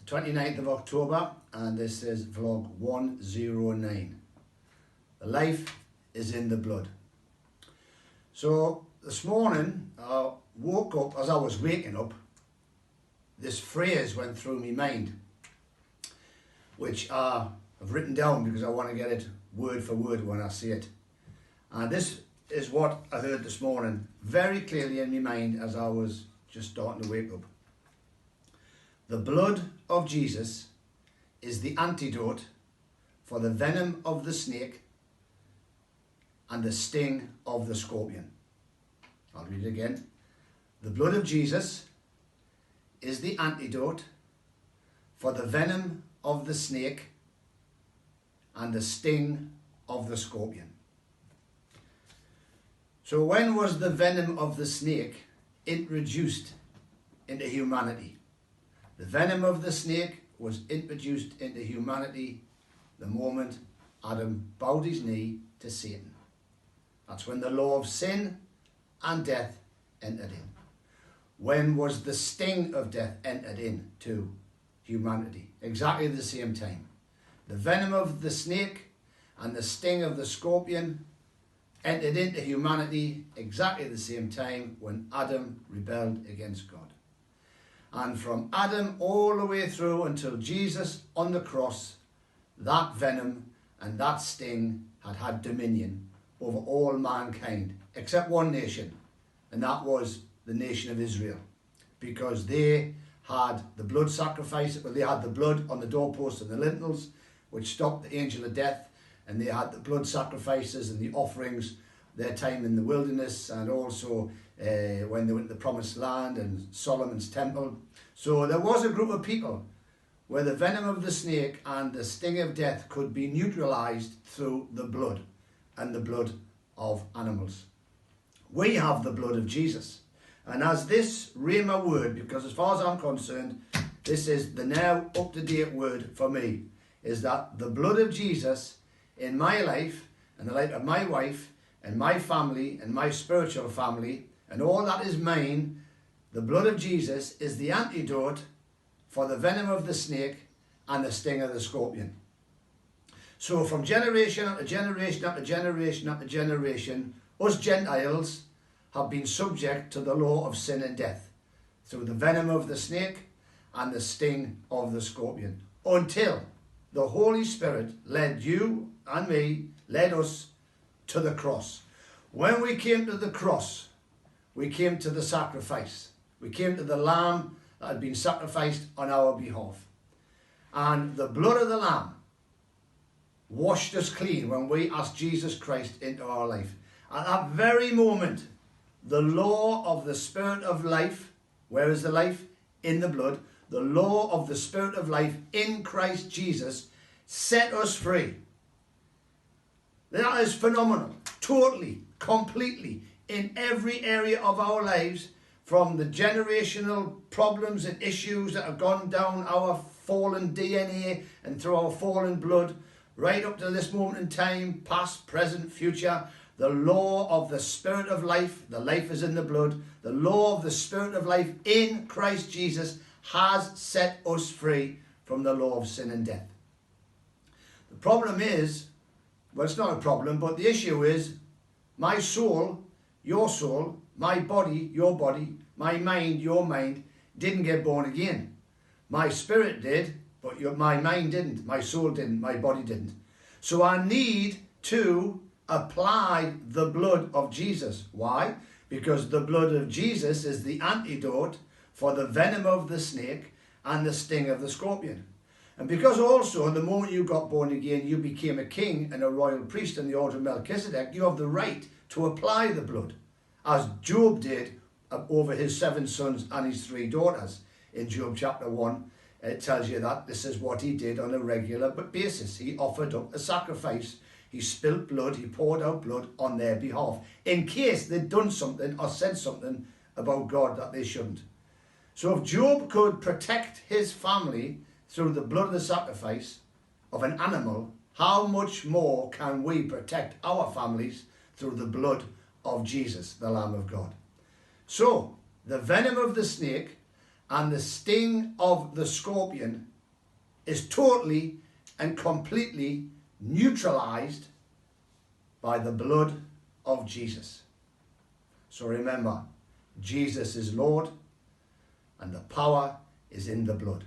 29th of October, and this is vlog 109. The life is in the blood. So this morning I woke up, as I was waking up, this phrase went through my mind, which I have written down because I want to get it word for word when I see it. And this is what I heard this morning very clearly in my mind as I was just starting to wake up. The blood of Jesus is the antidote for the venom of the snake and the sting of the scorpion. I'll read it again. The blood of Jesus is the antidote for the venom of the snake and the sting of the scorpion. So when was the venom of the snake introduced into humanity? The venom of the snake was introduced into humanity the moment Adam bowed his knee to Satan. That's when the law of sin and death entered in. When was the sting of death entered into humanity? Exactly the same time. The venom of the snake and the sting of the scorpion entered into humanity exactly the same time when Adam rebelled against God. And from Adam all the way through until Jesus on the cross, that venom and that sting had dominion over all mankind, except one nation, and that was the nation of Israel, because they had the blood sacrifice, well, they had the blood on the doorposts and the lintels, which stopped the angel of death, and they had the blood sacrifices and the offerings, their time in the wilderness, and also when they went to the promised land and Solomon's temple. So there was a group of people where the venom of the snake and the sting of death could be neutralized through the blood and the blood of animals. We have the blood of Jesus. And as this Rhema word, because as far as I'm concerned, this is the now up-to-date word for me, is that the blood of Jesus in my life and the life of my wife and my family and my spiritual family and all that is mine, the blood of Jesus is the antidote for the venom of the snake and the sting of the scorpion. So from generation after generation after generation after generation, us Gentiles have been subject to the law of sin and death through the venom of the snake and the sting of the scorpion, until the Holy Spirit led you and me, led us to the cross. When we came to the cross, we came to the sacrifice. We came to the lamb that had been sacrificed on our behalf. And the blood of the lamb washed us clean when we asked Jesus Christ into our life. At that very moment, the law of the Spirit of life, where is the life? In the blood. The law of the Spirit of life in Christ Jesus set us free. That is phenomenal. Totally, completely, in every area of our lives, from the generational problems and issues that have gone down our fallen DNA and through our fallen blood, right up to this moment in time, past, present, future. The law of the Spirit of life, the life is in the blood, the law of the Spirit of life in Christ Jesus has set us free from the law of sin and death. The problem is, well, it's not a problem, but the issue is my soul, my body, your body, my mind, your mind, didn't get born again. My spirit did, but my mind didn't, my soul didn't, my body didn't. So I need to apply the blood of Jesus. Why? Because the blood of Jesus is the antidote for the venom of the snake and the sting of the scorpion. And because also, the moment you got born again, you became a king and a royal priest in the order of Melchizedek, you have the right to apply the blood, as Job did over his 7 sons and his 3 daughters. In Job chapter 1, it tells you that this is what he did on a regular basis. He offered up a sacrifice. He spilt blood. He poured out blood on their behalf, in case they'd done something or said something about God that they shouldn't. So if Job could protect his family through the blood of the sacrifice of an animal, how much more can we protect our families through the blood of Jesus, the Lamb of God? So, the venom of the snake and the sting of the scorpion is totally and completely neutralized by the blood of Jesus. So remember, Jesus is Lord and the power is in the blood.